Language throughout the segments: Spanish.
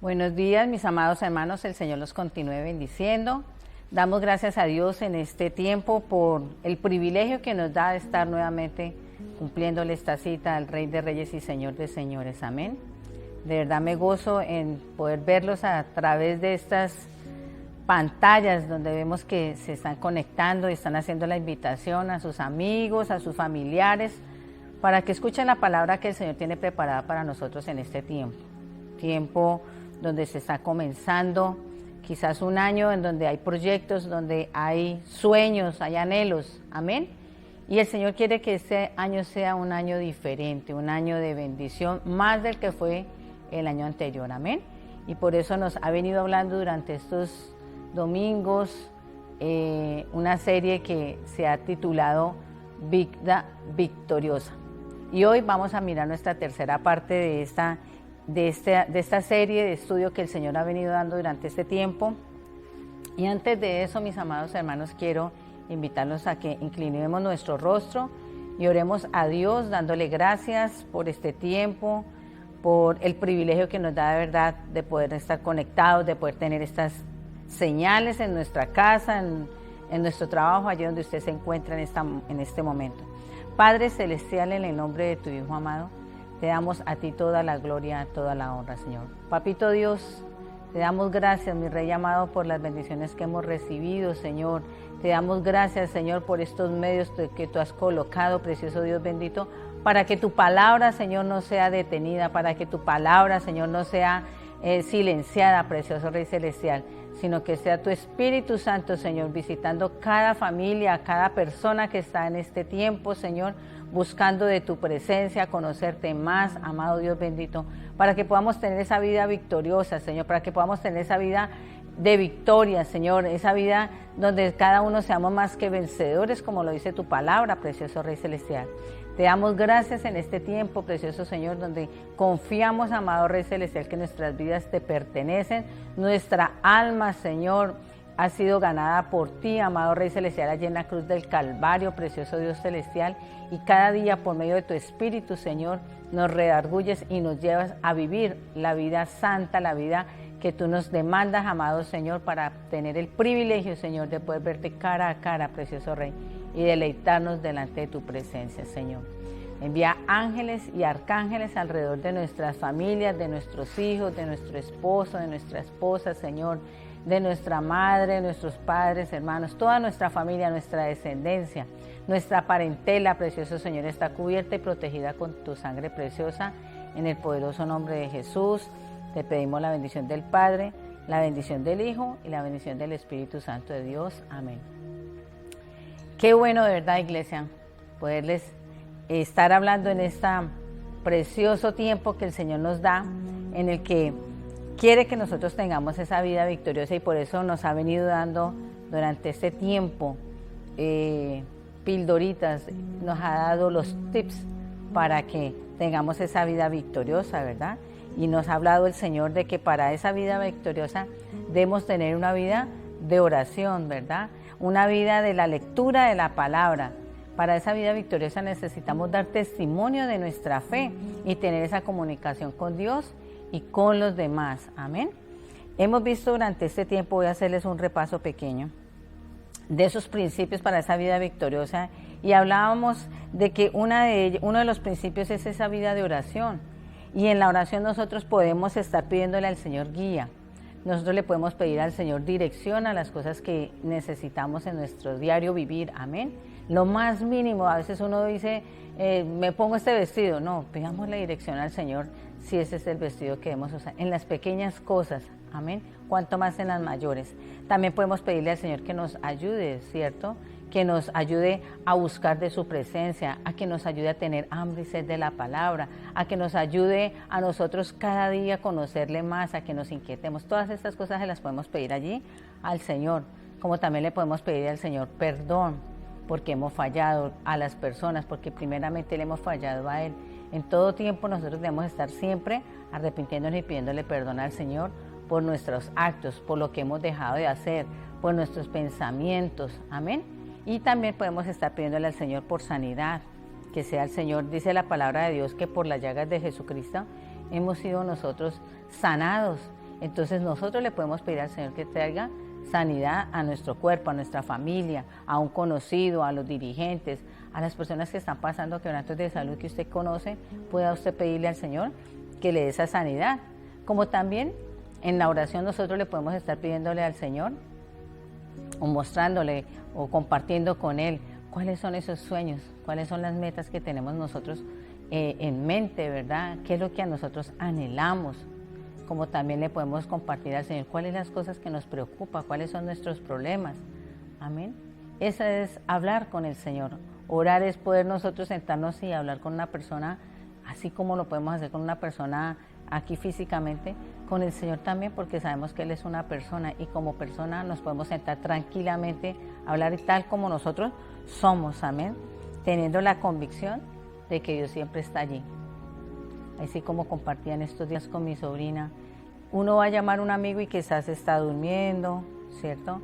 Buenos días, mis amados hermanos, el Señor los continúe bendiciendo. Damos gracias a Dios en este tiempo por el privilegio que nos da de estar nuevamente cumpliéndole esta cita al Rey de Reyes y Señor de Señores. Amén. De verdad me gozo en poder verlos a través de estas pantallas donde vemos que se están conectando y están haciendo la invitación a sus amigos, a sus familiares, para que escuchen la palabra que el Señor tiene preparada para nosotros en este tiempo. Tiempo donde se está comenzando, quizás un año en donde hay proyectos, donde hay sueños, hay anhelos, amén. Y el Señor quiere que este año sea un año diferente, un año de bendición, más del que fue el año anterior, amén. Y por eso nos ha venido hablando durante estos domingos una serie que se ha titulado Vida Victoriosa. Y hoy vamos a mirar nuestra tercera parte de esta serie de estudio que el Señor ha venido dando durante este tiempo. Y antes de eso, mis amados hermanos, quiero invitarlos a que inclinemos nuestro rostro y oremos a Dios dándole gracias por este tiempo, por el privilegio que nos da de verdad de poder estar conectados, de poder tener estas señales en nuestra casa, en nuestro trabajo, allí donde usted se encuentra en este momento. Padre Celestial, en el nombre de tu Hijo amado, te damos a ti toda la gloria, toda la honra, Señor. Papito Dios, te damos gracias, mi Rey amado, por las bendiciones que hemos recibido, Señor. Te damos gracias, Señor, por estos medios que tú has colocado, precioso Dios bendito, para que tu palabra, Señor, no sea detenida, para que tu palabra, Señor, no sea silenciada, precioso Rey Celestial, sino que sea tu Espíritu Santo, Señor, visitando cada familia, cada persona que está en este tiempo, Señor, buscando de tu presencia, conocerte más, amado Dios bendito, para que podamos tener esa vida victoriosa, Señor, para que podamos tener esa vida de victoria, Señor, esa vida donde cada uno seamos más que vencedores, como lo dice tu palabra, precioso Rey Celestial. Te damos gracias en este tiempo, precioso Señor, donde confiamos, amado Rey Celestial, que nuestras vidas te pertenecen. Nuestra alma, Señor, ha sido ganada por ti, amado Rey Celestial, allí en la cruz del Calvario, precioso Dios Celestial. Y cada día, por medio de tu Espíritu, Señor, nos redarguyes y nos llevas a vivir la vida santa, la vida que tú nos demandas, amado Señor, para tener el privilegio, Señor, de poder verte cara a cara, precioso Rey, y deleitarnos delante de tu presencia, Señor. Envía ángeles y arcángeles alrededor de nuestras familias, de nuestros hijos, de nuestro esposo, de nuestra esposa, Señor, de nuestra madre, nuestros padres, hermanos, toda nuestra familia, nuestra descendencia, nuestra parentela, precioso Señor, está cubierta y protegida con tu sangre preciosa. En el poderoso nombre de Jesús, te pedimos la bendición del Padre, la bendición del Hijo y la bendición del Espíritu Santo de Dios. Amén. Qué bueno, de verdad, iglesia, poderles estar hablando en este precioso tiempo que el Señor nos da, en el que quiere que nosotros tengamos esa vida victoriosa, y por eso nos ha venido dando durante este tiempo pildoritas, nos ha dado los tips para que tengamos esa vida victoriosa, ¿verdad? Y nos ha hablado el Señor de que para esa vida victoriosa debemos tener una vida de oración, ¿verdad? Una vida de la lectura de la palabra. Para esa vida victoriosa necesitamos dar testimonio de nuestra fe y tener esa comunicación con Dios y con los demás. Amén. Hemos visto durante este tiempo, voy a hacerles un repaso pequeño de esos principios para esa vida victoriosa, y hablábamos de que uno de los principios es esa vida de oración, y en la oración nosotros podemos estar pidiéndole al Señor guía. Nosotros le podemos pedir al Señor dirección a las cosas que necesitamos en nuestro diario vivir, amén. Lo más mínimo, a veces uno dice, me pongo este vestido. No, pidamos la dirección al Señor si ese es el vestido que debemos usar. En las pequeñas cosas, amén, cuanto más en las mayores. También podemos pedirle al Señor que nos ayude, ¿cierto? Que nos ayude a buscar de su presencia, a que nos ayude a tener hambre y sed de la palabra, a que nos ayude a nosotros cada día conocerle más, a que nos inquietemos. Todas estas cosas se las podemos pedir allí al Señor, como también le podemos pedir al Señor perdón, porque hemos fallado a las personas, porque primeramente le hemos fallado a Él. En todo tiempo nosotros debemos estar siempre arrepintiéndonos y pidiéndole perdón al Señor por nuestros actos, por lo que hemos dejado de hacer, por nuestros pensamientos, amén. Y también podemos estar pidiéndole al Señor por sanidad, que sea el Señor, dice la palabra de Dios, que por las llagas de Jesucristo hemos sido nosotros sanados, Entonces nosotros le podemos pedir al Señor que traiga sanidad a nuestro cuerpo, a nuestra familia, a un conocido, a los dirigentes, a las personas que están pasando quebrantos de salud que usted conoce, pueda usted pedirle al Señor que le dé esa sanidad. Como también en la oración nosotros le podemos estar pidiéndole al Señor o mostrándole o compartiendo con Él cuáles son esos sueños, cuáles son las metas que tenemos nosotros en mente, ¿verdad? ¿Qué es lo que a nosotros anhelamos? Como también le podemos compartir al Señor cuáles son las cosas que nos preocupan, cuáles son nuestros problemas. Amén. Esa es hablar con el Señor. Orar es poder nosotros sentarnos y hablar con una persona, así como lo podemos hacer con una persona aquí físicamente, con el Señor también, porque sabemos que Él es una persona y como persona nos podemos sentar tranquilamente, hablar tal como nosotros somos, amén, teniendo la convicción de que Dios siempre está allí. Así como compartían estos días con mi sobrina, uno va a llamar a un amigo y quizás está durmiendo, ¿cierto?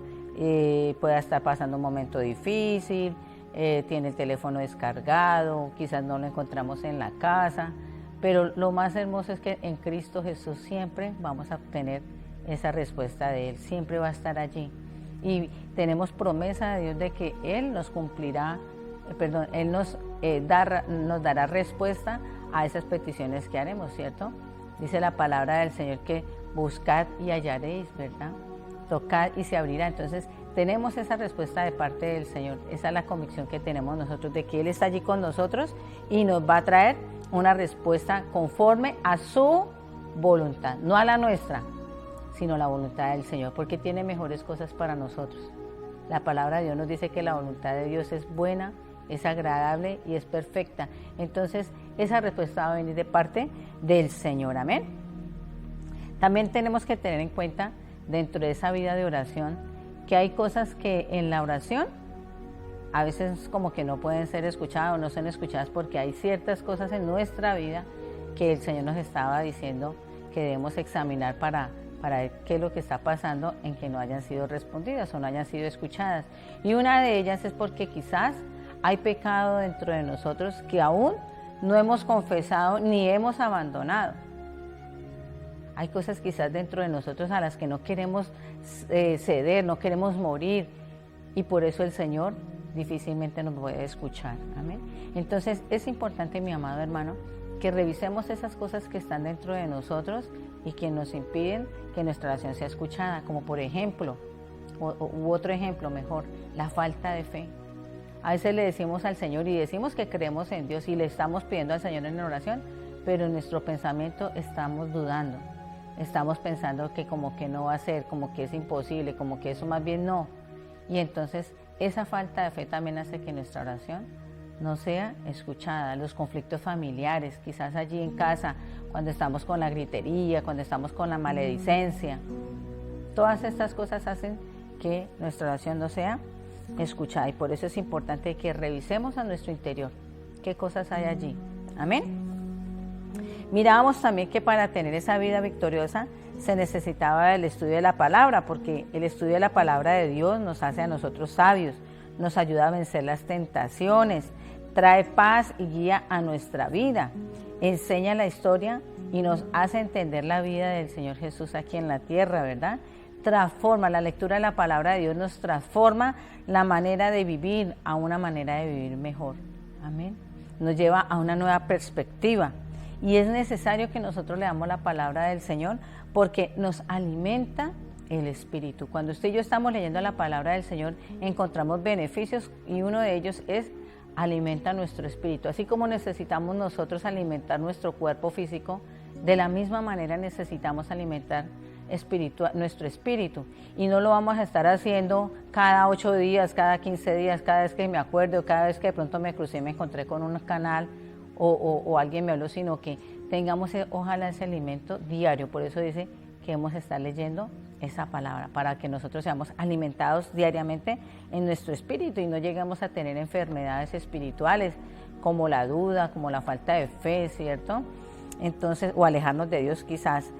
Pueda estar pasando un momento difícil, tiene el teléfono descargado, quizás no lo encontramos en la casa, pero lo más hermoso es que en Cristo Jesús siempre vamos a obtener esa respuesta de Él, siempre va a estar allí. Y tenemos promesa de Dios de que Él nos cumplirá, Él nos dará respuesta a esas peticiones que haremos, ¿cierto? Dice la palabra del Señor que buscad y hallaréis, ¿verdad? Tocad y se abrirá. Entonces tenemos esa respuesta de parte del Señor. Esa es la convicción que tenemos nosotros de que Él está allí con nosotros y nos va a traer una respuesta conforme a su voluntad, no a la nuestra, sino la voluntad del Señor, porque tiene mejores cosas para nosotros. La palabra de Dios nos dice que la voluntad de Dios es buena, es agradable y es perfecta. Entonces, esa respuesta va a venir de parte del Señor. Amén. También tenemos que tener en cuenta, dentro de esa vida de oración, que hay cosas que en la oración a veces como que no pueden ser escuchadas o no son escuchadas porque hay ciertas cosas en nuestra vida que el Señor nos estaba diciendo que debemos examinar para ver qué es lo que está pasando en que no hayan sido respondidas o no hayan sido escuchadas. Y una de ellas es porque quizás hay pecado dentro de nosotros que aún no hemos confesado ni hemos abandonado. Hay cosas quizás dentro de nosotros a las que no queremos ceder, no queremos morir, y por eso el Señor difícilmente nos puede escuchar. Amén. Entonces es importante, mi amado hermano, que revisemos esas cosas que están dentro de nosotros y que nos impiden que nuestra oración sea escuchada, como por ejemplo, u otro ejemplo mejor, la falta de fe. A veces le decimos al Señor y decimos que creemos en Dios y le estamos pidiendo al Señor en la oración, pero en nuestro pensamiento estamos dudando. Estamos pensando que como que no va a ser, como que es imposible, como que eso más bien no. Y entonces esa falta de fe también hace que nuestra oración no sea escuchada. Los conflictos familiares, quizás allí en casa, cuando estamos con la gritería, cuando estamos con la maledicencia, todas estas cosas hacen que nuestra oración no sea escuchada, y por eso es importante que revisemos a nuestro interior qué cosas hay allí. Amén. Mirábamos también que para tener esa vida victoriosa se necesitaba el estudio de la palabra, porque el estudio de la palabra de Dios nos hace a nosotros sabios, nos ayuda a vencer las tentaciones, trae paz y guía a nuestra vida, enseña la historia y nos hace entender la vida del Señor Jesús aquí en la tierra, ¿verdad? Transforma, la lectura de la palabra de Dios nos transforma la manera de vivir a una manera de vivir mejor. Amén. Nos lleva a una nueva perspectiva. Y es necesario que nosotros leamos la palabra del Señor porque nos alimenta el espíritu. Cuando usted y yo estamos leyendo la palabra del Señor, encontramos beneficios y uno de ellos es alimenta nuestro espíritu. Así como necesitamos nosotros alimentar nuestro cuerpo físico, de la misma manera necesitamos alimentar nuestro espíritu. Y no lo vamos a estar haciendo cada 8 días, cada 15 días, cada vez que me acuerdo, cada vez que de pronto me crucé y me encontré con un canal o alguien me habló, sino que tengamos ojalá ese alimento diario. Por eso dice que debemos estar leyendo esa palabra, para que nosotros seamos alimentados diariamente en nuestro espíritu y no lleguemos a tener enfermedades espirituales como la duda, como la falta de fe, ¿cierto? Entonces, o alejarnos de Dios quizás.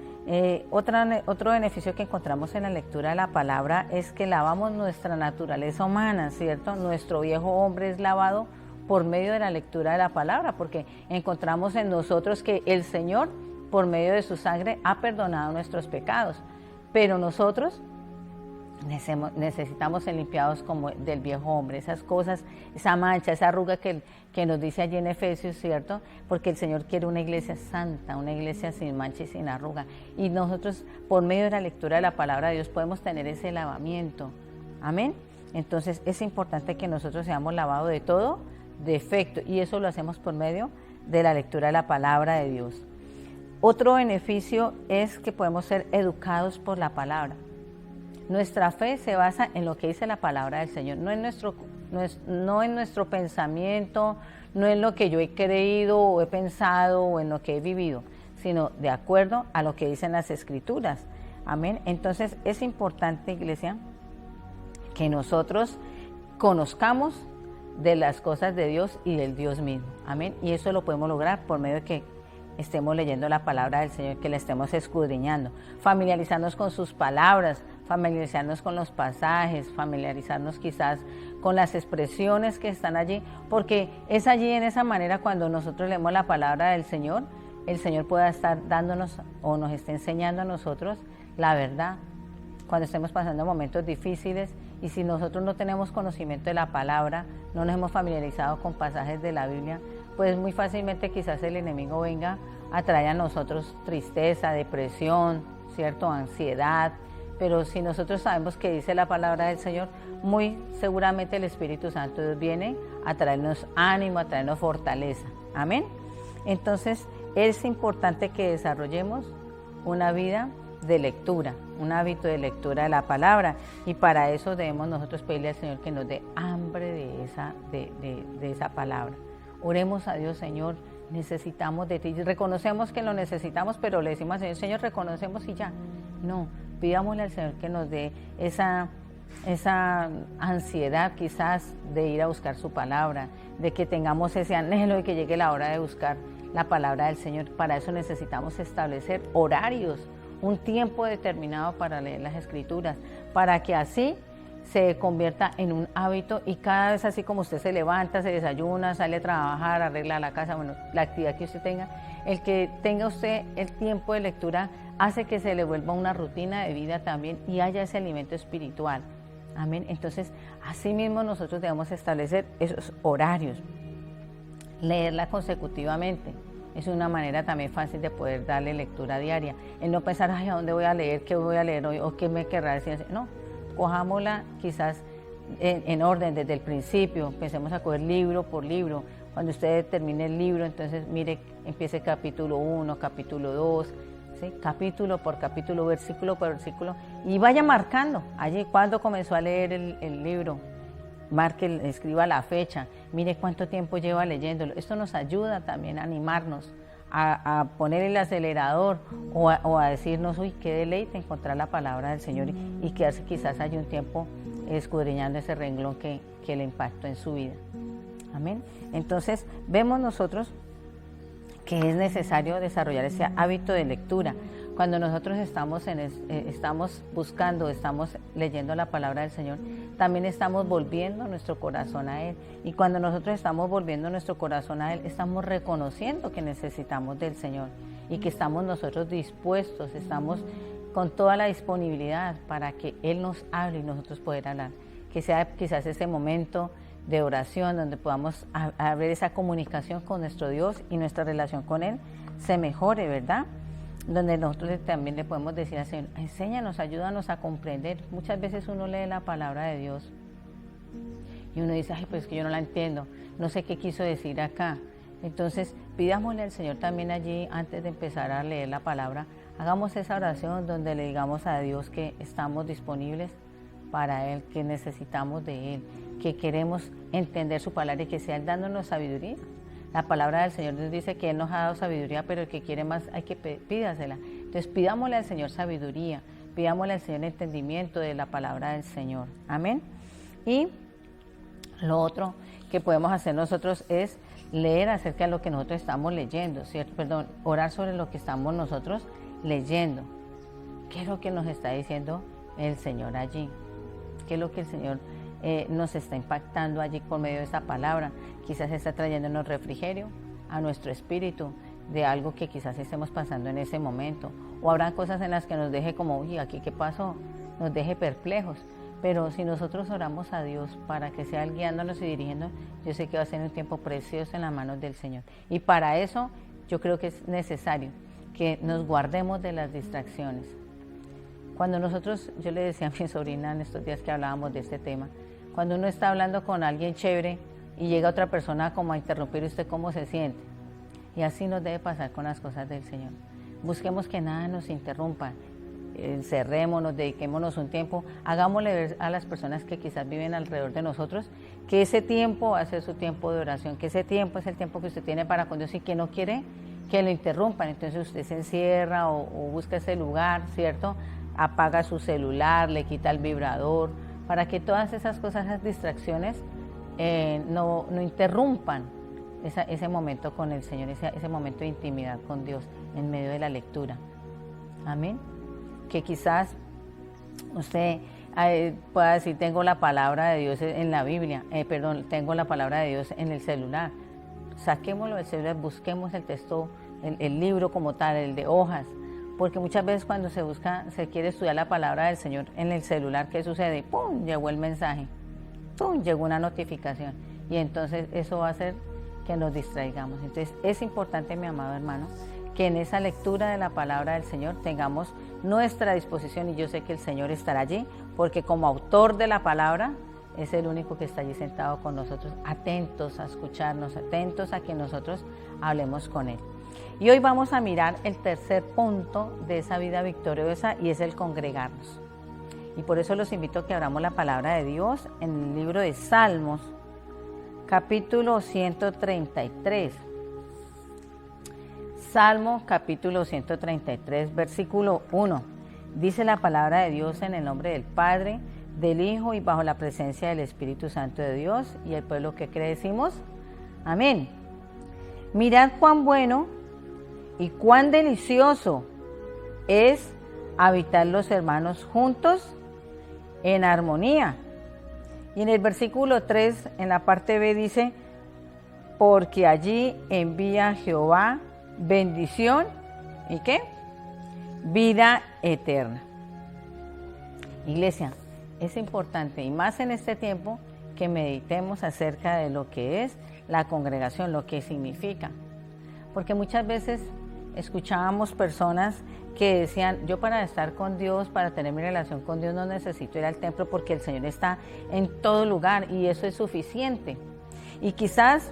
Otro beneficio que encontramos en la lectura de la palabra es que lavamos nuestra naturaleza humana, ¿cierto? Nuestro viejo hombre es lavado por medio de la lectura de la palabra, porque encontramos en nosotros que el Señor por medio de su sangre, ha perdonado nuestros pecados. Pero nosotros necesitamos ser limpiados como del viejo hombre, esas cosas, esa mancha, esa arruga que nos dice allí en Efesios, ¿cierto? Porque el Señor quiere una iglesia santa, una iglesia sin mancha y sin arruga. Y nosotros, por medio de la lectura de la palabra de Dios, podemos tener ese lavamiento. Amén. Entonces, es importante que nosotros seamos lavados de todo defecto, y eso lo hacemos por medio de la lectura de la palabra de Dios. Otro beneficio es que podemos ser educados por la palabra. Nuestra fe se basa en lo que dice la palabra del Señor, no en nuestro pensamiento, no en lo que yo he creído o he pensado o en lo que he vivido, sino de acuerdo a lo que dicen las Escrituras. Amén. Entonces es importante, iglesia, que nosotros conozcamos de las cosas de Dios y del Dios mismo. Amén. Y eso lo podemos lograr por medio de que estemos leyendo la palabra del Señor, que la estemos escudriñando, familiarizarnos con sus palabras, familiarizarnos con los pasajes, familiarizarnos quizás con las expresiones que están allí, porque es allí, en esa manera, cuando nosotros leemos la palabra del Señor, el Señor pueda estar dándonos o nos esté enseñando a nosotros la verdad cuando estemos pasando momentos difíciles. Y si nosotros no tenemos conocimiento de la palabra, no nos hemos familiarizado con pasajes de la Biblia, pues muy fácilmente quizás el enemigo venga a traer a nosotros tristeza, depresión, ¿cierto? Ansiedad. Pero si nosotros sabemos que dice la palabra del Señor, muy seguramente el Espíritu Santo Dios viene a traernos ánimo, a traernos fortaleza. Amén. Entonces es importante que desarrollemos una vida de lectura, un hábito de lectura de la palabra, y para eso debemos nosotros pedirle al Señor que nos dé hambre de esa palabra. Oremos a Dios: Señor, necesitamos de ti. Reconocemos que lo necesitamos, pero le decimos al Señor: Señor, reconocemos y ya. No, pidámosle al Señor que nos dé esa ansiedad quizás de ir a buscar su palabra, de que tengamos ese anhelo de que llegue la hora de buscar la palabra del Señor. Para eso necesitamos establecer horarios, un tiempo determinado para leer las Escrituras, para que así se convierta en un hábito, y cada vez, así como usted se levanta, se desayuna, sale a trabajar, arregla la casa, bueno, la actividad que usted tenga, el que tenga usted el tiempo de lectura hace que se le vuelva una rutina de vida también y haya ese alimento espiritual. Amén. Entonces, así mismo nosotros debemos establecer esos horarios, leerla consecutivamente. Es una manera también fácil de poder darle lectura diaria. El no pensar: ay, ¿a dónde voy a leer? ¿Qué voy a leer hoy? ¿O qué me querrá decir? No, cojámosla quizás en orden desde el principio. Empecemos a coger libro por libro. Cuando usted termine el libro, entonces mire, empiece capítulo 1, capítulo 2, ¿sí? Capítulo por capítulo, versículo por versículo, y vaya marcando allí cuándo comenzó a leer el libro. Marque, escriba la fecha, mire cuánto tiempo lleva leyéndolo. Esto nos ayuda también a animarnos, a poner el acelerador o a decirnos: uy, qué deleite encontrar la palabra del Señor, y quedarse quizás hay un tiempo escudriñando ese renglón que le impactó en su vida. Amén. Entonces vemos nosotros que es necesario desarrollar ese hábito de lectura. Cuando nosotros estamos buscando, estamos leyendo la palabra del Señor, también estamos volviendo nuestro corazón a Él. Y cuando nosotros estamos volviendo nuestro corazón a Él, estamos reconociendo que necesitamos del Señor y que estamos nosotros dispuestos, estamos con toda la disponibilidad para que Él nos hable y nosotros poder hablar. Que sea quizás ese momento de oración donde podamos abrir esa comunicación con nuestro Dios y nuestra relación con Él se mejore, ¿verdad? Donde nosotros también le podemos decir al Señor: enséñanos, ayúdanos a comprender. Muchas veces uno lee la palabra de Dios y uno dice: ay, pues es que yo no la entiendo, no sé qué quiso decir acá. Entonces pidámosle al Señor también allí, antes de empezar a leer la palabra, hagamos esa oración donde le digamos a Dios que estamos disponibles para Él, que necesitamos de Él, que queremos entender su palabra y que sea Él dándonos sabiduría. La palabra del Señor nos dice que Él nos ha dado sabiduría, pero el que quiere más hay que pídasela. Entonces pidámosle al Señor sabiduría, pidámosle al Señor entendimiento de la palabra del Señor. Amén. Y lo otro que podemos hacer nosotros es leer acerca de lo que nosotros estamos leyendo, ¿cierto? Perdón, orar sobre lo que estamos nosotros leyendo. ¿Qué es lo que nos está diciendo el Señor allí? ¿Qué es lo que el Señor nos está impactando allí por medio de esa palabra? Quizás está trayéndonos refrigerio a nuestro espíritu, de algo que quizás estemos pasando en ese momento. O habrán cosas en las que nos deje como, uy, ¿aquí qué pasó? Nos deje perplejos. Pero si nosotros oramos a Dios para que sea Él guiándonos y dirigiendo, yo sé que va a ser un tiempo precioso en las manos del Señor. Y para eso yo creo que es necesario que nos guardemos de las distracciones. Cuando nosotros, yo le decía a mi sobrina en estos días que hablábamos de este tema, cuando uno está hablando con alguien chévere y llega otra persona como a interrumpir, ¿usted cómo se siente? Y así nos debe pasar con las cosas del Señor. Busquemos que nada nos interrumpa, encerrémonos, dediquémonos un tiempo, hagámosle ver a las personas que quizás viven alrededor de nosotros que ese tiempo va a ser su tiempo de oración, que ese tiempo es el tiempo que usted tiene para con Dios y que no quiere que lo interrumpan. Entonces usted se encierra o busca ese lugar, ¿cierto? Apaga su celular, le quita el vibrador, para que todas esas cosas, esas distracciones no interrumpan ese momento con el Señor, ese momento de intimidad con Dios en medio de la lectura. Amén. Que quizás usted pueda decir, tengo la palabra de Dios en la Biblia, tengo la palabra de Dios en el celular. Saquémoslo del celular, busquemos el texto, el libro como tal, el de hojas, porque muchas veces cuando se quiere estudiar la palabra del Señor en el celular, ¿qué sucede? ¡Pum! Llegó el mensaje, ¡pum! Llegó una notificación, y entonces eso va a hacer que nos distraigamos. Entonces es importante, mi amado hermano, que en esa lectura de la palabra del Señor tengamos nuestra disposición, y yo sé que el Señor estará allí, porque como autor de la palabra es el único que está allí sentado con nosotros, atentos a escucharnos, atentos a que nosotros hablemos con Él. Y hoy vamos a mirar el tercer punto de esa vida victoriosa, y es el congregarnos. Y por eso los invito a que abramos la palabra de Dios en el libro de Salmos, capítulo 133. Salmo capítulo 133, versículo 1. Dice la palabra de Dios: en el nombre del Padre, del Hijo y bajo la presencia del Espíritu Santo de Dios. Y el pueblo que cree decimos, amén. Mirad cuán bueno y cuán delicioso es habitar los hermanos juntos en armonía. Y en el versículo 3, en la parte B, dice: porque allí envía Jehová bendición, ¿y qué? Vida eterna. Iglesia, es importante, y más en este tiempo, que meditemos acerca de lo que es la congregación, lo que significa. Porque muchas veces escuchábamos personas que decían: yo para estar con Dios, para tener mi relación con Dios, no necesito ir al templo porque el Señor está en todo lugar y eso es suficiente. Y quizás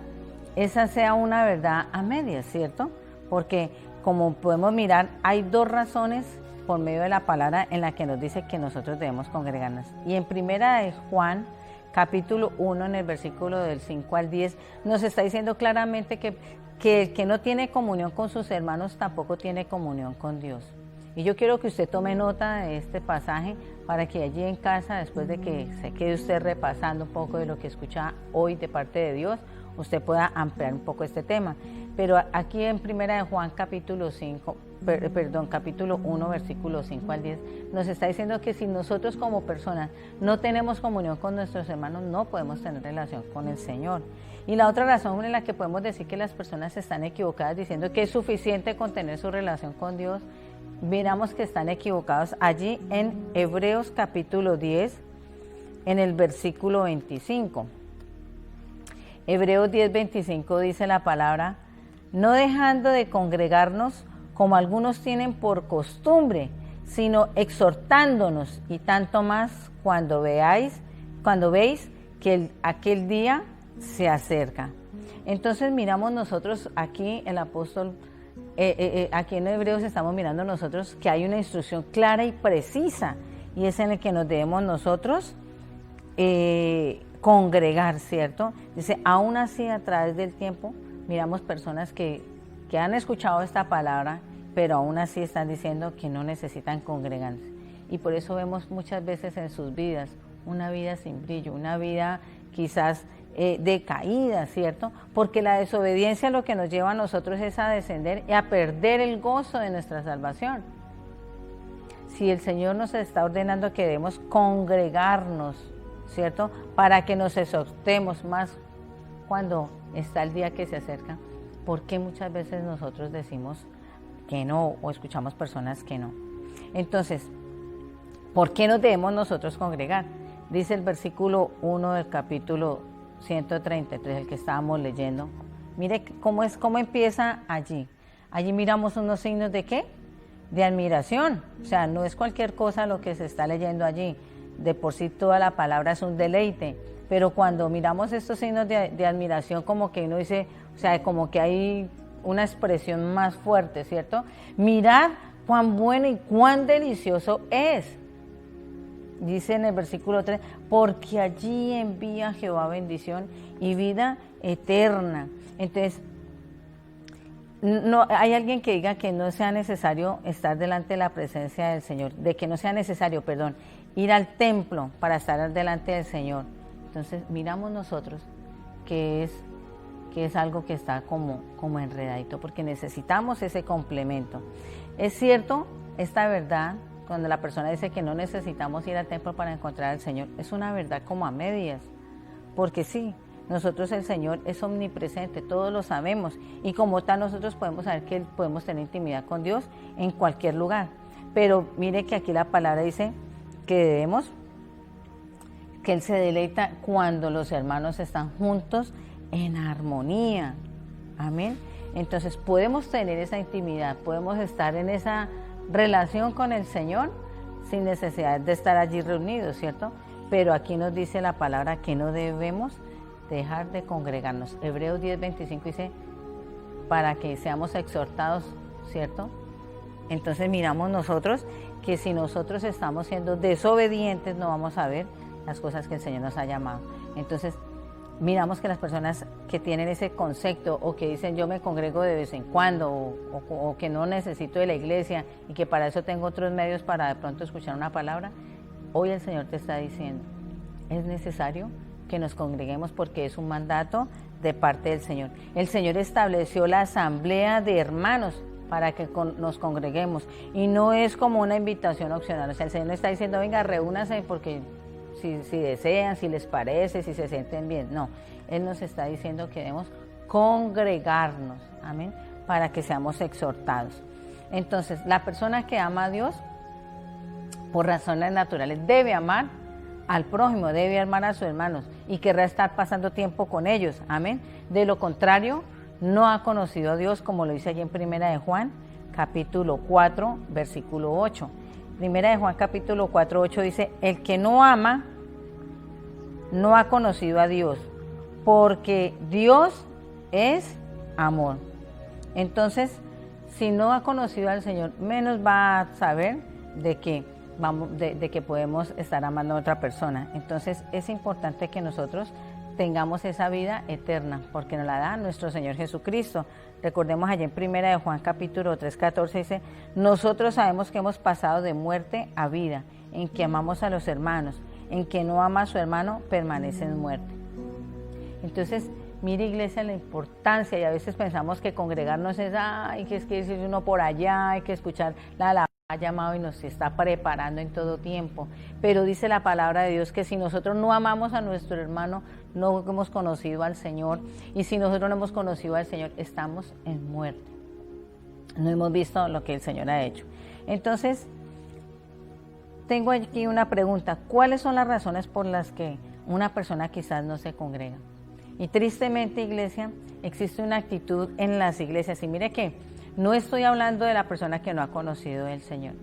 esa sea una verdad a medias, ¿cierto? Porque como podemos mirar, hay dos razones por medio de la palabra en la que nos dice que nosotros debemos congregarnos. Y en primera de Juan, capítulo 1, en el versículo del 5 al 10, nos está diciendo claramente que el que no tiene comunión con sus hermanos tampoco tiene comunión con Dios. Y yo quiero que usted tome nota de este pasaje para que allí en casa, después de que se quede usted repasando un poco de lo que escucha hoy de parte de Dios, usted pueda ampliar un poco este tema. Pero aquí en primera de Juan capítulo 1, versículo 5 al 10, nos está diciendo que si nosotros como personas no tenemos comunión con nuestros hermanos, no podemos tener relación con el Señor. Y la otra razón en la que podemos decir que las personas están equivocadas diciendo que es suficiente con tener su relación con Dios, miramos que están equivocados allí en Hebreos capítulo 10, en el versículo 25. Hebreos 10, 25 dice la palabra: no dejando de congregarnos como algunos tienen por costumbre, sino exhortándonos, y tanto más cuando veis que aquel día se acerca. Entonces miramos nosotros aquí, el apóstol, aquí en Hebreos estamos mirando nosotros que hay una instrucción clara y precisa, y es en el que nos debemos nosotros congregar, ¿cierto? Dice: aún así, a través del tiempo, miramos personas que han escuchado esta palabra, pero aún así están diciendo que no necesitan congregarse. Y por eso vemos muchas veces en sus vidas una vida sin brillo, una vida quizás decaída, ¿cierto? Porque la desobediencia lo que nos lleva a nosotros es a descender y a perder el gozo de nuestra salvación. Si el Señor nos está ordenando que debemos congregarnos, ¿cierto? Para que nos exhortemos más cuando está el día que se acerca, ¿por qué muchas veces nosotros decimos que no o escuchamos personas que no? Entonces, ¿por qué nos debemos nosotros congregar? Dice el versículo 1 del capítulo 133, el que estábamos leyendo. Mire cómo empieza allí. Allí miramos unos signos de ¿qué? De admiración. O sea, no es cualquier cosa lo que se está leyendo allí. De por sí toda la palabra es un deleite. Pero cuando miramos estos signos de admiración, como que uno dice, o sea, como que hay una expresión más fuerte, ¿cierto? Mirad cuán bueno y cuán delicioso es. Dice en el versículo 3, porque allí envía Jehová bendición y vida eterna. Entonces, no hay alguien que diga que no sea necesario estar delante de la presencia del Señor, de que no sea necesario, ir al templo para estar delante del Señor. Entonces, miramos nosotros que es algo que está como enredadito, porque necesitamos ese complemento. Es cierto, esta verdad, cuando la persona dice que no necesitamos ir al templo para encontrar al Señor, es una verdad como a medias, porque sí, nosotros el Señor es omnipresente, todos lo sabemos, y como tal nosotros podemos saber que podemos tener intimidad con Dios en cualquier lugar, pero mire que aquí la palabra dice que Él se deleita cuando los hermanos están juntos en armonía, amén. Entonces podemos tener esa intimidad, podemos estar en esa relación con el Señor sin necesidad de estar allí reunidos, ¿cierto? Pero aquí nos dice la palabra que no debemos dejar de congregarnos. Hebreos 10:25 dice, para que seamos exhortados, ¿cierto? Entonces miramos nosotros que si nosotros estamos siendo desobedientes no vamos a ver las cosas que el Señor nos ha llamado. Entonces miramos que las personas que tienen ese concepto o que dicen yo me congrego de vez en cuando o que no necesito de la iglesia y que para eso tengo otros medios para de pronto escuchar una palabra, hoy el Señor te está diciendo, es necesario que nos congreguemos porque es un mandato de parte del Señor. El Señor estableció la asamblea de hermanos para que nos congreguemos y no es como una invitación opcional. O sea, el Señor no está diciendo venga, reúnanse porque si desean, si les parece, si se sienten bien. No, Él nos está diciendo que debemos congregarnos, amén, para que seamos exhortados. Entonces, la persona que ama a Dios, por razones naturales, debe amar al prójimo, debe amar a sus hermanos y querrá estar pasando tiempo con ellos, amén. De lo contrario, no ha conocido a Dios, como lo dice allí en Primera de Juan, capítulo 4, versículo 8. Primera de Juan capítulo 4, 8 dice, el que no ama no ha conocido a Dios, porque Dios es amor. Entonces, si no ha conocido al Señor, menos va a saber de que podemos estar amando a otra persona. Entonces, es importante que nosotros tengamos esa vida eterna, porque nos la da nuestro Señor Jesucristo. Recordemos allí en Primera de Juan capítulo 3, 14 dice, nosotros sabemos que hemos pasado de muerte a vida, en que amamos a los hermanos, en que no ama a su hermano, permanece en muerte. Entonces, mire iglesia la importancia, y a veces pensamos que congregarnos es, que es que ir uno por allá, hay que escuchar la alabanza, ha llamado y nos está preparando en todo tiempo, pero dice la palabra de Dios que si nosotros no amamos a nuestro hermano, no hemos conocido al Señor, y si nosotros no hemos conocido al Señor, estamos en muerte, no hemos visto lo que el Señor ha hecho. Entonces, tengo aquí una pregunta, ¿cuáles son las razones por las que una persona quizás no se congrega? Y tristemente, iglesia, existe una actitud en las iglesias, y mire que no estoy hablando de la persona que no ha conocido al Señor,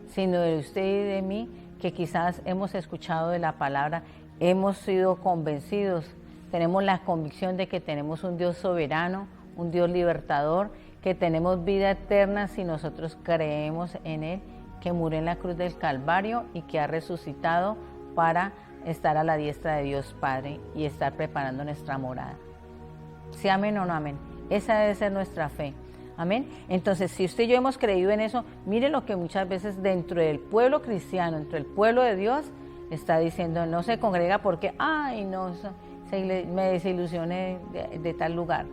sino de usted y de mí, que quizás hemos escuchado de la palabra, hemos sido convencidos, tenemos la convicción de que tenemos un Dios soberano, un Dios libertador, que tenemos vida eterna si nosotros creemos en Él, que murió en la cruz del Calvario y que ha resucitado para estar a la diestra de Dios Padre y estar preparando nuestra morada. ¿Sí amén o no amén? Esa debe ser nuestra fe. Amén. Entonces, si usted y yo hemos creído en eso, mire lo que muchas veces dentro del pueblo cristiano, dentro del pueblo de Dios, está diciendo, no se congrega porque, me desilusioné de tal lugar.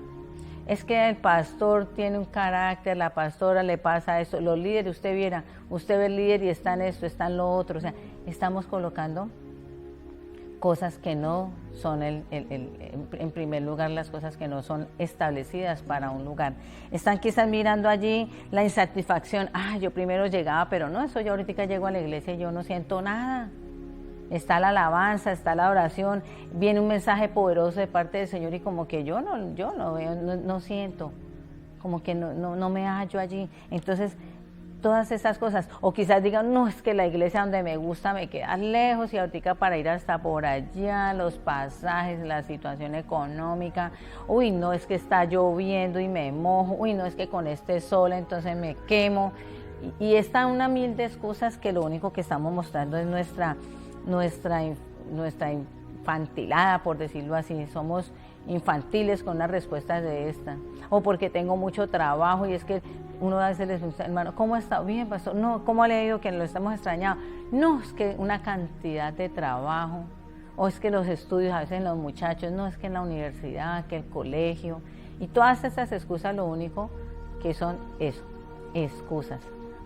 Es que el pastor tiene un carácter, la pastora le pasa esto, los líderes, usted ve el líder y está en esto, está en lo otro. O sea, estamos colocando cosas que no son, en primer lugar, las cosas que no son establecidas para un lugar. Están quizás mirando allí la insatisfacción. Yo primero llegaba, pero no, eso yo ahorita llego a la iglesia y yo no siento nada. Está la alabanza, está la oración, viene un mensaje poderoso de parte del Señor y como que yo no veo, no siento, como que no me hallo allí. Entonces, todas esas cosas, o quizás digan, no, es que la iglesia donde me gusta me queda lejos y ahorita para ir hasta por allá, los pasajes, la situación económica, uy, no, es que está lloviendo y me mojo, uy, no, es que con este sol entonces me quemo. Y está una mil de excusas que lo único que estamos mostrando es nuestra infantilada, por decirlo así. Somos infantiles con las respuestas de esta, o porque tengo mucho trabajo y es que uno a veces les dice, hermano, ¿cómo está? Bien, pastor. No, ¿cómo le ha ido? Que lo estamos extrañando. No, es que una cantidad de trabajo, o es que los estudios, a veces los muchachos, no, es que en la universidad, que el colegio, y todas estas excusas lo único que son eso, excusas,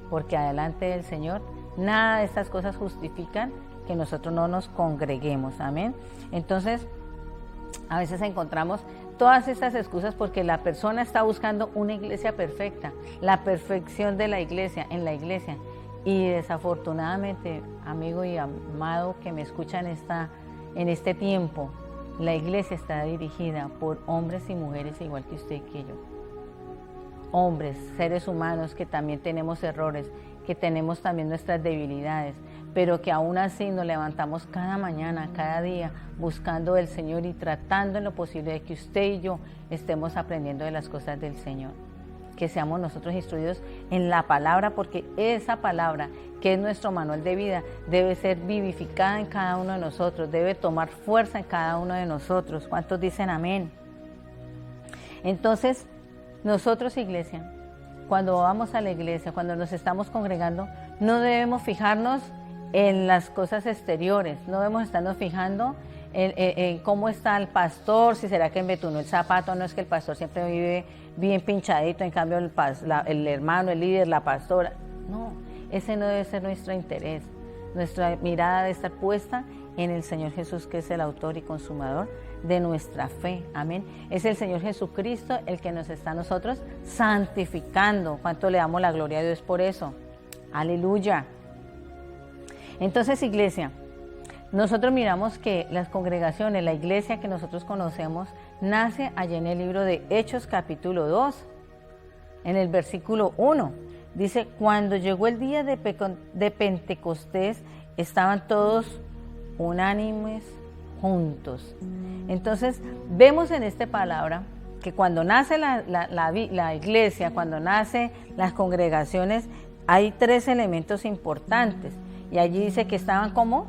porque adelante del Señor nada de estas cosas justifican que nosotros no nos congreguemos, amén. Entonces, a veces encontramos todas estas excusas porque la persona está buscando una iglesia perfecta, la perfección de la iglesia, en la iglesia. Y desafortunadamente, amigo y amado que me escuchan en este tiempo, la iglesia está dirigida por hombres y mujeres igual que usted y que yo. Hombres, seres humanos que también tenemos errores, que tenemos también nuestras debilidades, pero que aún así nos levantamos cada mañana, cada día, buscando del Señor y tratando en lo posible de que usted y yo estemos aprendiendo de las cosas del Señor. Que seamos nosotros instruidos en la palabra, porque esa palabra, que es nuestro manual de vida, debe ser vivificada en cada uno de nosotros, debe tomar fuerza en cada uno de nosotros. ¿Cuántos dicen amén? Entonces, nosotros, iglesia, cuando vamos a la iglesia, cuando nos estamos congregando, no debemos fijarnos en las cosas exteriores, no debemos estarnos fijando en cómo está el pastor, si será que embetunó el zapato, no es que el pastor siempre vive bien pinchadito, en cambio el hermano, el líder, la pastora, no, ese no debe ser nuestro interés. Nuestra mirada debe estar puesta en el Señor Jesús, que es el autor y consumador de nuestra fe, amén. Es el Señor Jesucristo el que nos está a nosotros santificando. ¿Cuánto le damos la gloria a Dios por eso? Aleluya. Entonces, iglesia, nosotros miramos que las congregaciones, la iglesia que nosotros conocemos, nace allí en el libro de Hechos capítulo 2, en el versículo 1. Dice, cuando llegó el día de Pentecostés, estaban todos unánimes juntos. Entonces, vemos en esta palabra que cuando nace la iglesia, cuando nacen las congregaciones, hay tres elementos importantes. Y allí dice que estaban como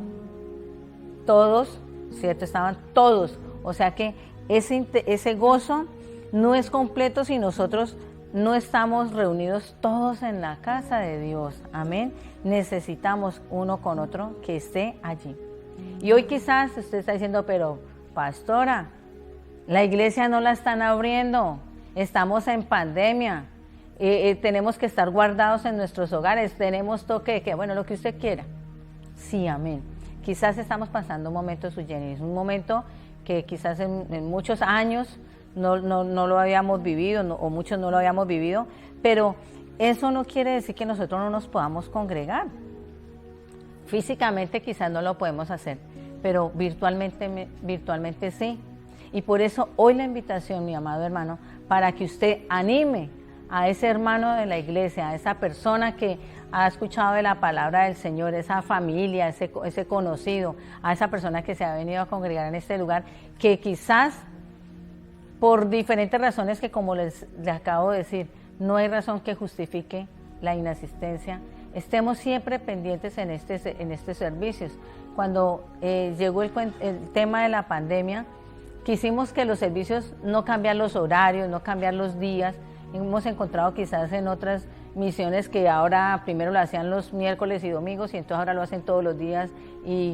todos, ¿cierto? Estaban todos. O sea que ese gozo no es completo si nosotros no estamos reunidos todos en la casa de Dios. Amén. Necesitamos uno con otro que esté allí. Y hoy quizás usted está diciendo, pero pastora, la iglesia no la están abriendo. Estamos en pandemia. Tenemos que estar guardados en nuestros hogares, tenemos toque, que bueno, lo que usted quiera. Sí, amén. Quizás estamos pasando un momento sui generis, un momento que quizás en muchos años no lo habíamos vivido, o muchos no lo habíamos vivido, pero eso no quiere decir que nosotros no nos podamos congregar. Físicamente quizás no lo podemos hacer, pero virtualmente sí. Y por eso hoy la invitación, mi amado hermano, para que usted anime a ese hermano de la iglesia, a esa persona que ha escuchado de la palabra del Señor, esa familia, ese conocido, a esa persona que se ha venido a congregar en este lugar, que quizás por diferentes razones que como les acabo de decir, no hay razón que justifique la inasistencia, estemos siempre pendientes en estos servicios. Cuando llegó el tema de la pandemia, quisimos que los servicios no cambiar los horarios, no cambiar los días. Hemos encontrado quizás en otras misiones que ahora primero lo hacían los miércoles y domingos y entonces ahora lo hacen todos los días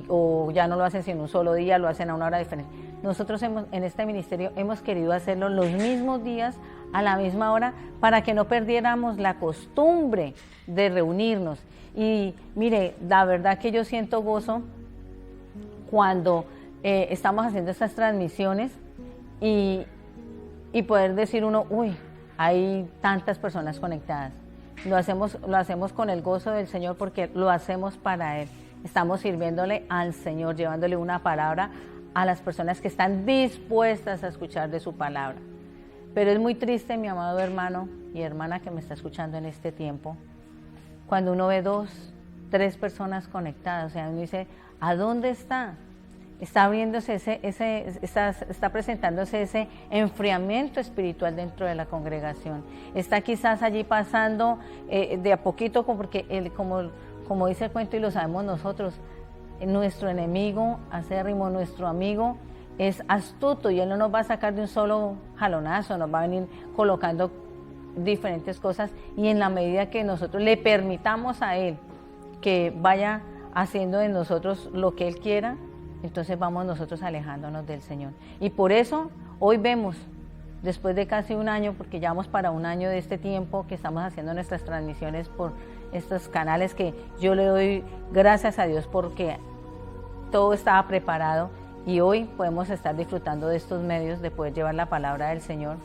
o ya no lo hacen sino un solo día, lo hacen a una hora diferente. Nosotros en este ministerio hemos querido hacerlo los mismos días a la misma hora para que no perdiéramos la costumbre de reunirnos. Y mire, la verdad que yo siento gozo cuando estamos haciendo estas transmisiones y poder decir uno, uy, hay tantas personas conectadas. Lo hacemos con el gozo del Señor porque lo hacemos para Él. Estamos sirviéndole al Señor, llevándole una palabra a las personas que están dispuestas a escuchar de su palabra. Pero es muy triste, mi amado hermano y hermana que me está escuchando en este tiempo, cuando uno ve 2, 3 personas conectadas. O sea, uno dice, ¿a dónde está? Está abriéndose está presentándose ese enfriamiento espiritual dentro de la congregación. Está quizás allí pasando de a poquito, porque como dice el cuento y lo sabemos nosotros, nuestro enemigo acérrimo, nuestro amigo, es astuto y él no nos va a sacar de un solo jalonazo, nos va a venir colocando diferentes cosas, y en la medida que nosotros le permitamos a él que vaya haciendo en nosotros lo que él quiera, entonces vamos nosotros alejándonos del Señor. Y por eso hoy vemos, después de casi un año, porque ya vamos para un año de este tiempo que estamos haciendo nuestras transmisiones por estos canales, que yo le doy gracias a Dios porque todo estaba preparado y hoy podemos estar disfrutando de estos medios de poder llevar la palabra del Señor.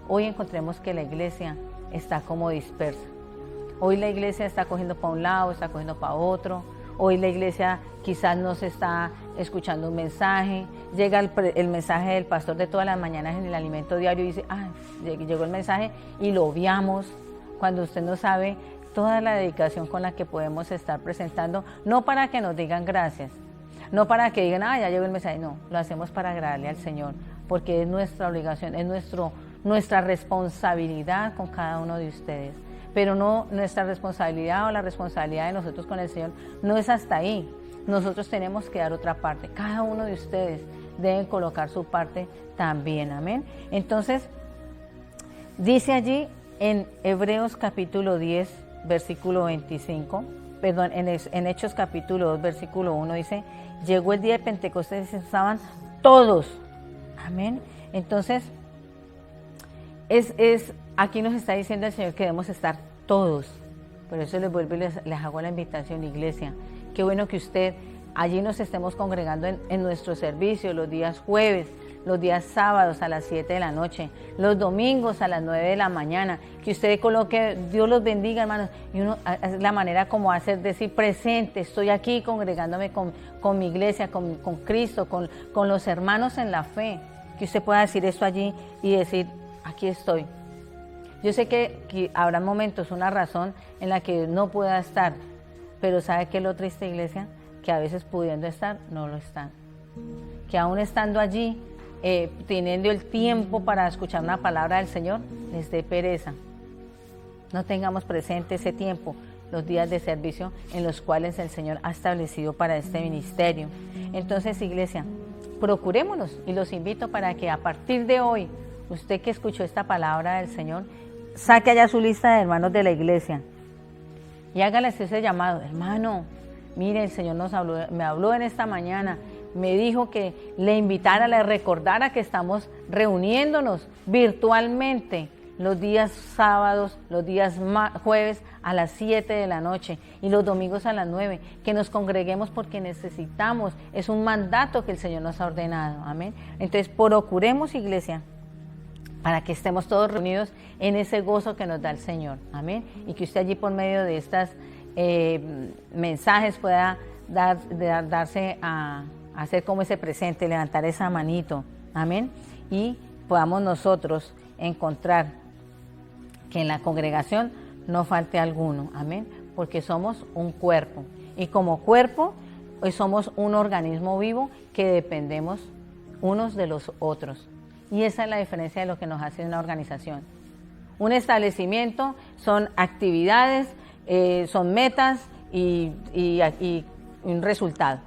Hoy encontremos que la iglesia está como dispersa. Hoy la iglesia está cogiendo para un lado, está cogiendo para otro. Hoy la iglesia quizás no se está escuchando un mensaje. Llega el mensaje del pastor de todas las mañanas en el alimento diario y dice, llegó el mensaje y lo obviamos, cuando usted no sabe toda la dedicación con la que podemos estar presentando, no para que nos digan gracias, no para que digan, ya llegó el mensaje, no, lo hacemos para agradarle al Señor, porque es nuestra obligación, es nuestra responsabilidad con cada uno de ustedes. Pero no, nuestra responsabilidad o la responsabilidad de nosotros con el Señor no es hasta ahí. Nosotros tenemos que dar otra parte. Cada uno de ustedes deben colocar su parte también. Amén. Entonces, dice allí en Hebreos capítulo 10, versículo 25, perdón, en Hechos capítulo 2, versículo 1, dice, llegó el día de Pentecostés y estaban todos. Amén. Entonces, aquí nos está diciendo el Señor que debemos estar todos. Por eso les vuelvo y les hago la invitación, iglesia. Qué bueno que usted allí nos estemos congregando en nuestro servicio los días jueves, los días sábados a las 7 de la noche, los domingos a las 9 de la mañana. Que usted coloque, Dios los bendiga, hermanos. Y uno, es la manera como decir presente, estoy aquí congregándome con mi iglesia, con Cristo, con los hermanos en la fe. Que usted pueda decir esto allí y decir, aquí estoy. Yo sé que habrá momentos, una razón en la que no pueda estar, pero ¿sabe qué es lo triste, iglesia? Que a veces pudiendo estar, no lo están. Que aún estando allí, teniendo el tiempo para escuchar una palabra del Señor, les dé pereza. No tengamos presente ese tiempo, los días de servicio en los cuales el Señor ha establecido para este ministerio. Entonces, iglesia, procurémonos, y los invito para que a partir de hoy, usted que escuchó esta palabra del Señor, saque allá su lista de hermanos de la iglesia y hágale ese llamado. Hermano, mire, el Señor me habló en esta mañana, me dijo que le invitara, le recordara que estamos reuniéndonos virtualmente los días sábados, los días jueves a las 7 de la noche y los domingos a las 9, que nos congreguemos porque necesitamos, es un mandato que el Señor nos ha ordenado. Amén. Entonces, procuremos, iglesia, para que estemos todos reunidos en ese gozo que nos da el Señor. Amén. Y que usted allí por medio de estas mensajes pueda darse a hacer como ese presente, levantar esa manito. Amén. Y podamos nosotros encontrar que en la congregación no falte alguno. Amén. Porque somos un cuerpo. Y como cuerpo, pues somos un organismo vivo que dependemos unos de los otros. Y esa es la diferencia de lo que nos hace una organización. Un establecimiento son actividades, son metas y un resultado.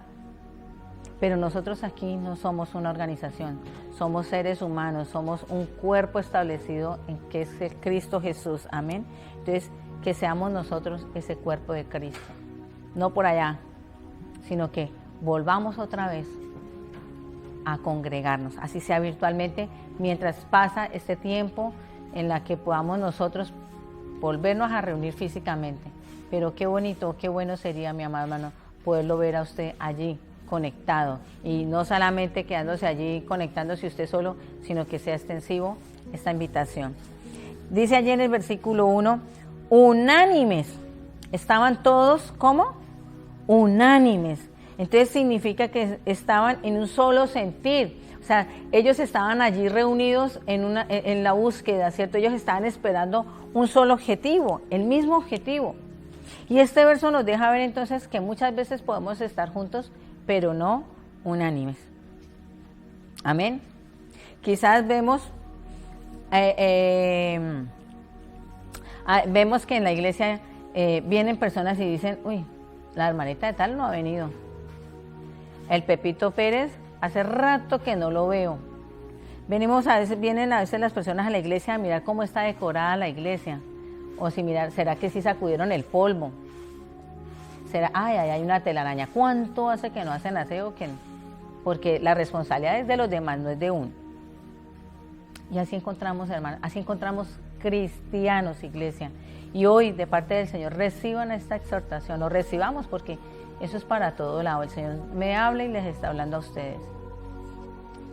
Pero nosotros aquí no somos una organización, somos seres humanos, somos un cuerpo establecido en que es el Cristo Jesús. Amén. Entonces, que seamos nosotros ese cuerpo de Cristo. No por allá, sino que volvamos otra vez a congregarnos, así sea virtualmente, mientras pasa este tiempo en la que podamos nosotros volvernos a reunir físicamente. Pero qué bonito, qué bueno sería, mi amado hermano, poderlo ver a usted allí conectado, y no solamente quedándose allí conectándose usted solo, sino que sea extensivo esta invitación. Dice allí en el versículo 1, unánimes, estaban todos, ¿cómo? Unánimes. Entonces significa que estaban en un solo sentir. O sea, ellos estaban allí reunidos en la búsqueda, ¿cierto? Ellos estaban esperando un solo objetivo, el mismo objetivo. Y este verso nos deja ver entonces que muchas veces podemos estar juntos, pero no unánimes. Amén. Quizás vemos que en la iglesia vienen personas y dicen, uy, la hermanita de tal no ha venido. El Pepito Pérez, hace rato que no lo veo. Vienen a veces las personas a la iglesia a mirar cómo está decorada la iglesia. O si mirar, ¿será que sí sacudieron el polvo? ¿Será, hay una telaraña? ¿Cuánto hace que no hacen aseo? Porque la responsabilidad es de los demás, no es de uno. Y así encontramos, hermanos, así encontramos cristianos, iglesia. Y hoy, de parte del Señor, reciban esta exhortación, o recibamos, porque eso es para todo lado. El Señor me habla y les está hablando a ustedes.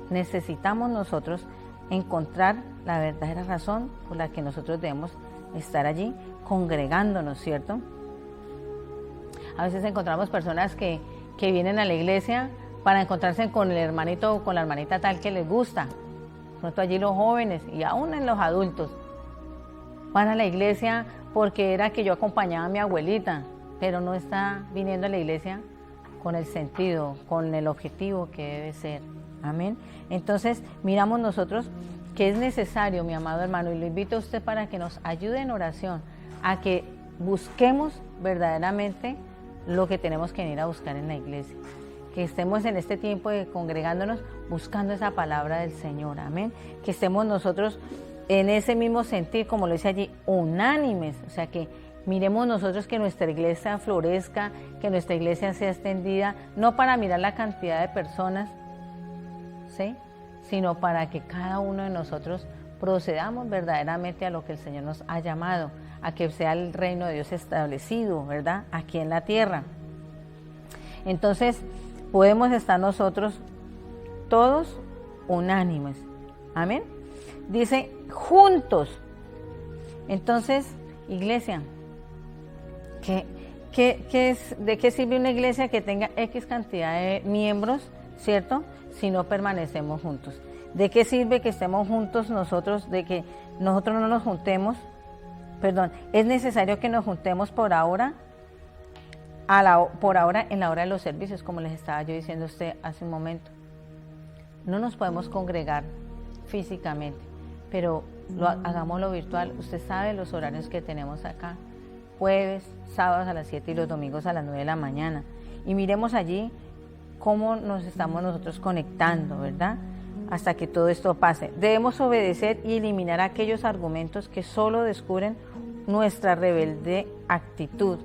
Necesitamos nosotros encontrar la verdadera razón por la que nosotros debemos estar allí congregándonos, ¿cierto? A veces encontramos personas que vienen a la iglesia para encontrarse con el hermanito o con la hermanita tal que les gusta. Pronto allí los jóvenes y aún en los adultos van a la iglesia porque era que yo acompañaba a mi abuelita, pero no está viniendo a la iglesia con el sentido, con el objetivo que debe ser. Amén. Entonces miramos nosotros que es necesario, mi amado hermano, y lo invito a usted para que nos ayude en oración a que busquemos verdaderamente lo que tenemos que venir a buscar en la iglesia. Que estemos en este tiempo de congregándonos buscando esa palabra del Señor. Amén. Que estemos nosotros en ese mismo sentir, como lo dice allí, unánimes. O sea, que miremos nosotros que nuestra iglesia florezca, que nuestra iglesia sea extendida, no para mirar la cantidad de personas, ¿sí?, sino para que cada uno de nosotros procedamos verdaderamente a lo que el Señor nos ha llamado, a que sea el reino de Dios establecido, ¿verdad?, aquí en la tierra. Entonces, podemos estar nosotros todos unánimes. Amén. Dice, juntos. Entonces, iglesia, ¿de qué sirve una iglesia que tenga X cantidad de miembros, cierto?, si no permanecemos juntos? ¿De qué sirve que estemos juntos nosotros, de que nosotros no nos juntemos? Perdón, es necesario que nos juntemos por ahora, en la hora de los servicios, como les estaba yo diciendo a usted hace un momento. No nos podemos congregar físicamente, pero hagámoslo virtual. Usted sabe los horarios que tenemos acá, jueves, sábados a las 7 y los domingos a las 9 de la mañana. Y miremos allí cómo nos estamos nosotros conectando, ¿verdad?, hasta que todo esto pase. Debemos obedecer y eliminar aquellos argumentos que solo descubren nuestra rebelde actitud.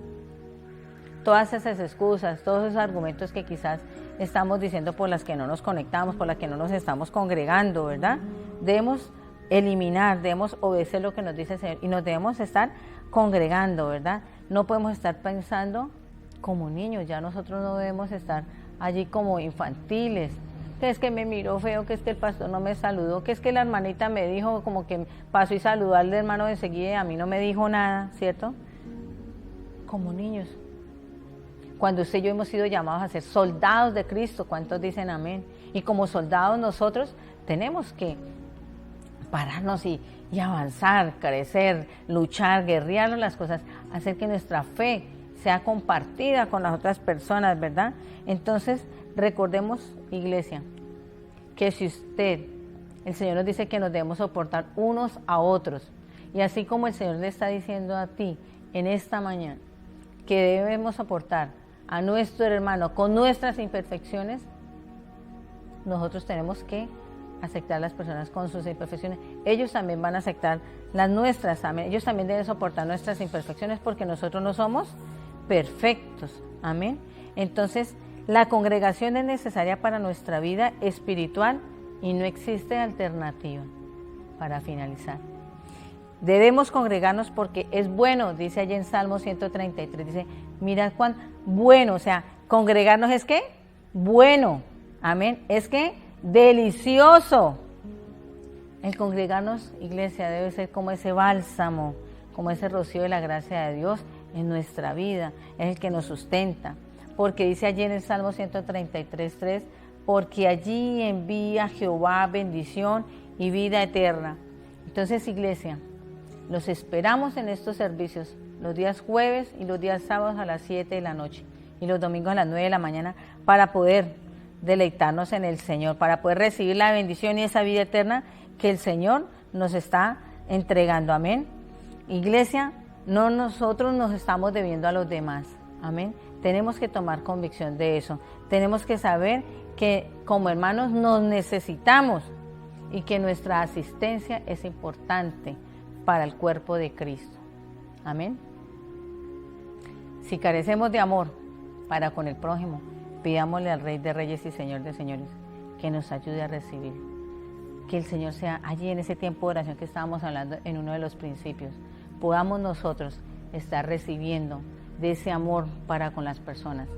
Todas esas excusas, todos esos argumentos que quizás estamos diciendo por las que no nos conectamos, por las que no nos estamos congregando, ¿verdad? Debemos eliminar, debemos obedecer lo que nos dice el Señor y nos debemos estar congregando, ¿verdad? No podemos estar pensando como niños, ya nosotros no debemos estar allí como infantiles, que es que me miró feo, que es que el pastor no me saludó, que es que la hermanita me dijo como que pasó y saludó al hermano de enseguida y a mí no me dijo nada, ¿cierto? Como niños. Cuando usted y yo hemos sido llamados a ser soldados de Cristo, ¿cuántos dicen amén? Y como soldados nosotros tenemos que pararnos y avanzar, crecer, luchar, guerrear las cosas, hacer que nuestra fe sea compartida con las otras personas, ¿verdad? Entonces, recordemos, iglesia, que si el Señor nos dice que nos debemos soportar unos a otros, y así como el Señor le está diciendo a ti en esta mañana que debemos soportar a nuestro hermano con nuestras imperfecciones, nosotros tenemos que aceptar a las personas con sus imperfecciones. Ellos también van a aceptar las nuestras, amén. Ellos también deben soportar nuestras imperfecciones porque nosotros no somos perfectos, amén. Entonces, la congregación es necesaria para nuestra vida espiritual y no existe alternativa. Para finalizar, debemos congregarnos porque es bueno, dice allí en Salmo 133, dice, mirad cuán bueno, o sea, congregarnos es ¿qué? bueno, amén, es que delicioso. El congregarnos, iglesia, debe ser como ese bálsamo, como ese rocío de la gracia de Dios en nuestra vida, es el que nos sustenta, porque dice allí en el Salmo 133:3, porque allí envía Jehová bendición y vida eterna. Entonces, iglesia, los esperamos en estos servicios, los días jueves y los días sábados a las 7 de la noche y los domingos a las 9 de la mañana, para poder deleitarnos en el Señor, para poder recibir la bendición y esa vida eterna que el Señor nos está entregando. Amén. Iglesia, no nosotros nos estamos debiendo a los demás. Amén. Tenemos que tomar convicción de eso. Tenemos que saber que como hermanos nos necesitamos y que nuestra asistencia es importante para el cuerpo de Cristo. Amén. Si carecemos de amor para con el prójimo, pidámosle al Rey de Reyes y Señor de Señores que nos ayude a recibir. Que el Señor sea allí en ese tiempo de oración que estábamos hablando en uno de los principios. Podamos nosotros estar recibiendo de ese amor para con las personas,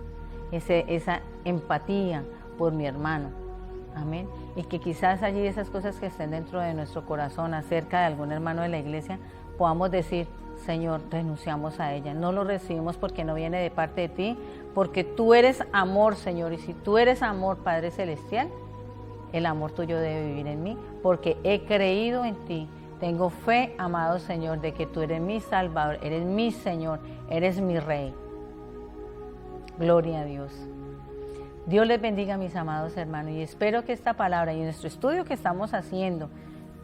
esa empatía por mi hermano. Amén. Y que quizás allí esas cosas que estén dentro de nuestro corazón acerca de algún hermano de la iglesia, podamos decir: Señor, renunciamos a ella, no lo recibimos porque no viene de parte de ti, porque tú eres amor, Señor, y si tú eres amor, Padre Celestial, el amor tuyo debe vivir en mí, porque he creído en ti. Tengo fe, amado Señor, de que tú eres mi Salvador, eres mi Señor, eres mi Rey. Gloria a Dios. Dios les bendiga, mis amados hermanos, y espero que esta palabra y nuestro estudio que estamos haciendo,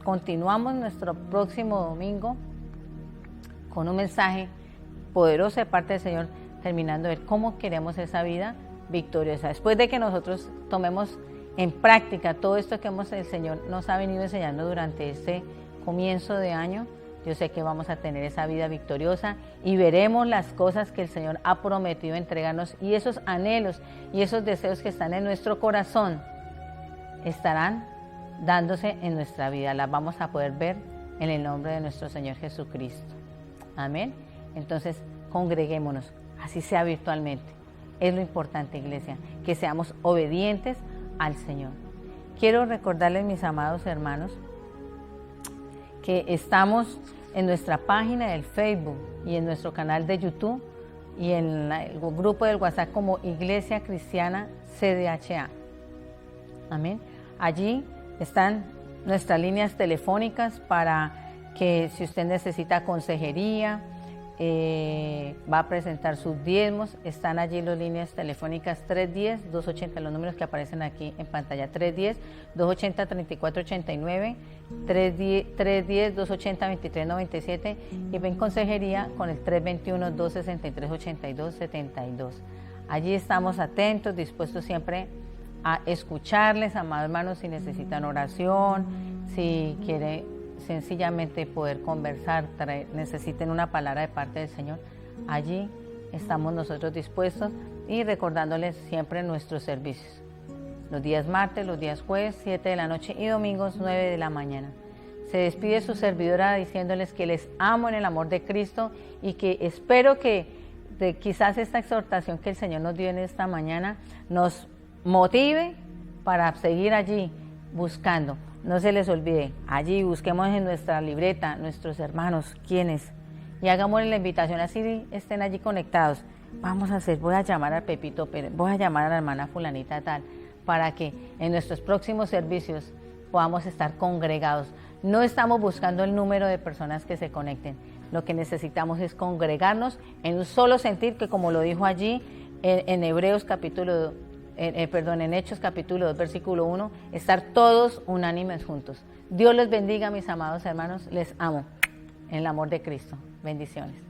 continuamos nuestro próximo domingo con un mensaje poderoso de parte del Señor, terminando de ver cómo queremos esa vida victoriosa. Después de que nosotros tomemos en práctica todo esto que el Señor nos ha venido enseñando durante este comienzo de año, yo sé que vamos a tener esa vida victoriosa y veremos las cosas que el Señor ha prometido entregarnos, y esos anhelos y esos deseos que están en nuestro corazón estarán dándose en nuestra vida. Las vamos a poder ver en el nombre de nuestro Señor Jesucristo. Amén. Entonces, congreguémonos, así sea virtualmente. Es lo importante, iglesia, que seamos obedientes al Señor. Quiero recordarles, mis amados hermanos, que estamos en nuestra página del Facebook y en nuestro canal de YouTube y en el grupo del WhatsApp como Iglesia Cristiana CDHA. Amén. Allí están nuestras líneas telefónicas para que si usted necesita consejería, va a presentar sus diezmos, están allí las líneas telefónicas 310-280, los números que aparecen aquí en pantalla, 310-280-3489, 310-280-2397, y ven consejería con el 321-263-8272. Allí estamos atentos, dispuestos siempre a escucharles, amados hermanos, si necesitan oración, si quieren sencillamente poder conversar, necesiten una palabra de parte del Señor, allí estamos nosotros dispuestos, y recordándoles siempre nuestros servicios, los días martes, los días jueves, 7 de la noche y domingos, 9 de la mañana. Se despide su servidora diciéndoles que les amo en el amor de Cristo y que espero que quizás esta exhortación que el Señor nos dio en esta mañana nos motive para seguir allí buscando. No se les olvide, allí busquemos en nuestra libreta nuestros hermanos, quiénes, y hagamos la invitación, así estén allí conectados. Vamos a hacer, voy a llamar a Pepito Pérez, voy a llamar a la hermana fulanita tal, para que en nuestros próximos servicios podamos estar congregados. No estamos buscando el número de personas que se conecten, lo que necesitamos es congregarnos en un solo sentir, que como lo dijo allí en Hebreos capítulo en Hechos capítulo 2, versículo 1, estar todos unánimes juntos. Dios les bendiga, mis amados hermanos, les amo en el amor de Cristo. Bendiciones.